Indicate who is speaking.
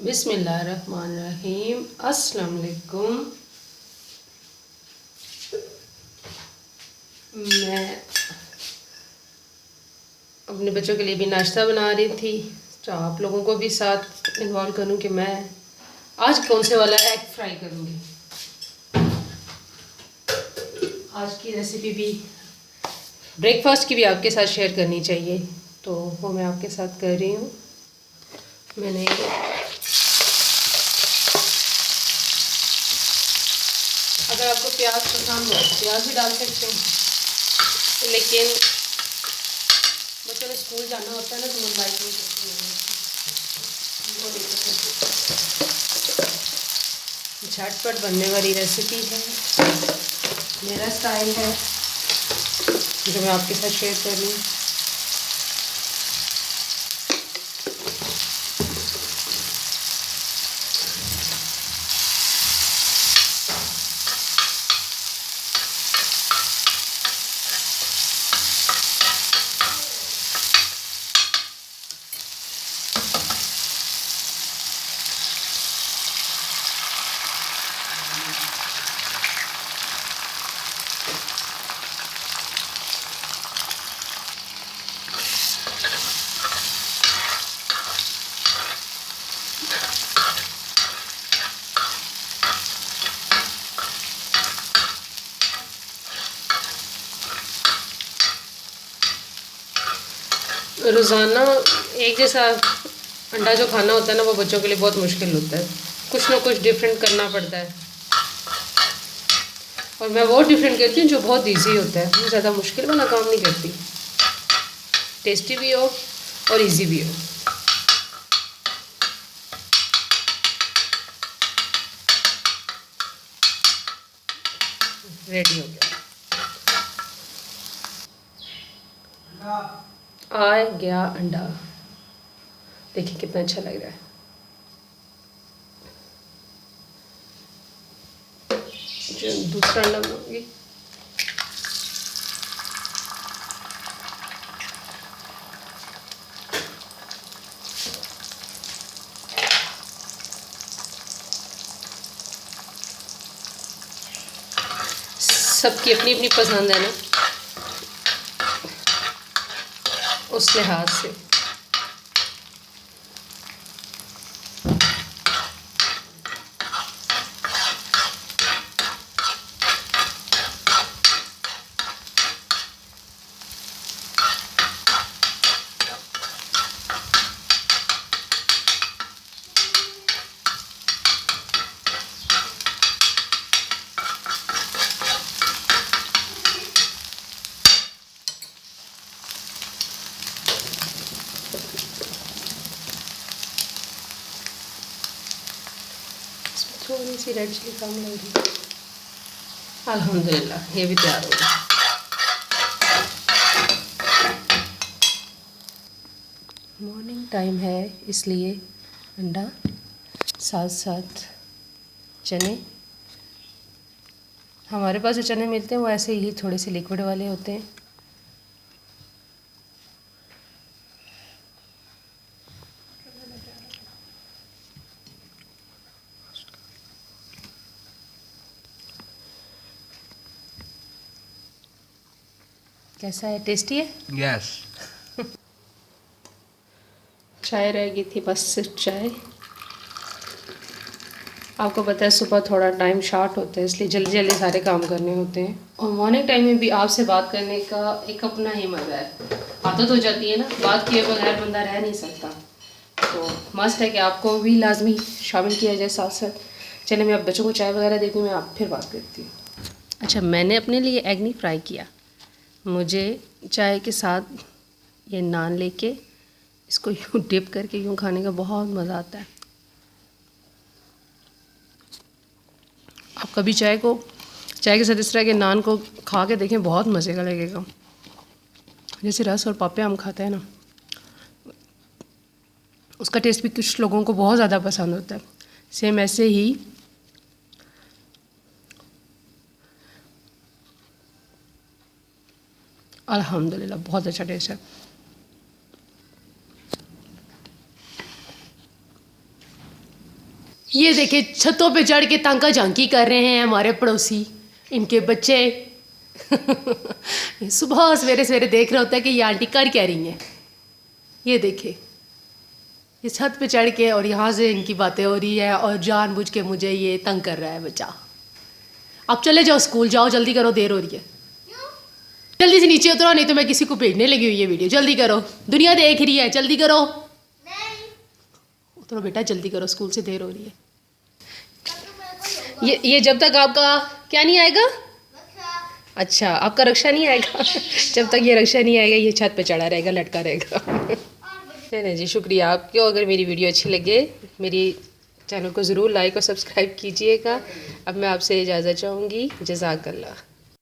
Speaker 1: बिस्मिल्लाहिर्रहमानिर्रहीम। अस्सलाम वालेकुम। मैं अपने बच्चों के लिए भी नाश्ता बना रही थी, तो आप लोगों को भी साथ इन्वॉल्व करूँ कि मैं आज कौन से वाला एग फ्राई करूँगी। आज की रेसिपी भी ब्रेकफास्ट की भी आपके साथ शेयर करनी चाहिए, तो वो मैं आपके साथ कर रही हूँ। मैंने अगर आपको प्याज पसंद हो तो प्याज भी डाल सकते हैं, लेकिन बच्चों ने स्कूल जाना होता है ना, तो मैं लाइक नहीं करती हूँ। झटपट बनने वाली रेसिपी है, मेरा स्टाइल है जो मैं आपके साथ शेयर कर रही हूँ। रोज़ाना एक जैसा अंडा जो खाना होता है ना, वो बच्चों के लिए बहुत मुश्किल होता है। कुछ ना कुछ डिफरेंट करना पड़ता है, और मैं वो डिफरेंट करती हूँ जो बहुत इजी होता है। मैं ज़्यादा मुश्किल वाला काम नहीं करती, टेस्टी भी हो और इजी भी हो। रेडी हो गया, आ गया अंडा। देखिए कितना अच्छा लग रहा है। जो दूसरा अंडा बनाऊंगी, सबकी अपनी अपनी पसंद है ना, उस लिहाज से। थोड़ी सी रेड चिली कम लग रही। अल्हम्दुलिल्लाह ये भी तैयार हो गया। मॉर्निंग टाइम है, इसलिए अंडा साथ साथ चने। हमारे पास जो चने मिलते हैं वो ऐसे ही थोड़े से लिक्विड वाले होते हैं। कैसा है, टेस्टी है?
Speaker 2: यस।
Speaker 1: चाय रह गई थी, बस सिर्फ चाय। आपको पता है सुबह थोड़ा टाइम शॉर्ट होता है, इसलिए जल्दी जल्दी सारे काम करने होते हैं। और मॉर्निंग टाइम में भी आपसे बात करने का एक अपना ही मज़ा है। आदत हो जाती है ना, बात किए बगैर बंदा रह नहीं सकता, तो मस्त है कि आपको भी लाजमी शामिल किया जाए साथ साथ। चलिए मैं अब बच्चों को चाय वगैरह देती हूँ, मैं आप फिर बात करती हूँ। अच्छा, मैंने अपने लिए एग नहीं फ्राई किया, मुझे चाय के साथ ये नान लेके इसको यूँ डिप करके यूँ खाने का बहुत मज़ा आता है। आप कभी चाय के साथ इस तरह के नान को खा के देखें, बहुत मज़े का लगेगा। जैसे रस और पापे हम खाते हैं ना, उसका टेस्ट भी कुछ लोगों को बहुत ज़्यादा पसंद होता है। सेम ऐसे ही अल्हम्दुलिल्लाह बहुत अच्छा टेस्ट है। ये देखिए छतों पे चढ़ के तांका झांकी कर रहे हैं हमारे पड़ोसी, इनके बच्चे। सुबह सवेरे सवेरे देख रहे होते हैं कि ये आंटी कर क्या रही हैं। ये देखिए ये छत पे चढ़ के और यहाँ से इनकी बातें हो रही है और जानबूझ के मुझे ये तंग कर रहा है बच्चा। आप चले जाओ स्कूल जाओ, जल्दी करो, देर हो रही है। जल्दी से नीचे उतरो नहीं तो मैं किसी को भेजने लगी हुई है वीडियो। जल्दी करो, दुनिया देख रही है, जल्दी करो। उतरो बेटा जल्दी करो, स्कूल से देर हो रही है। ये जब तक आपका क्या नहीं आएगा? अच्छा आपका रक्षा नहीं आएगा। जब तक ये रक्षा नहीं आएगा ये छत पे चढ़ा रहेगा, लटका रहेगा। नहीं जी, शुक्रिया आपको। अगर मेरी वीडियो अच्छी लगे मेरी चैनल को ज़रूर लाइक और सब्सक्राइब कीजिएगा। अब मैं आपसे इजाज़त चाहूँगी। जज़ाकल्लाह।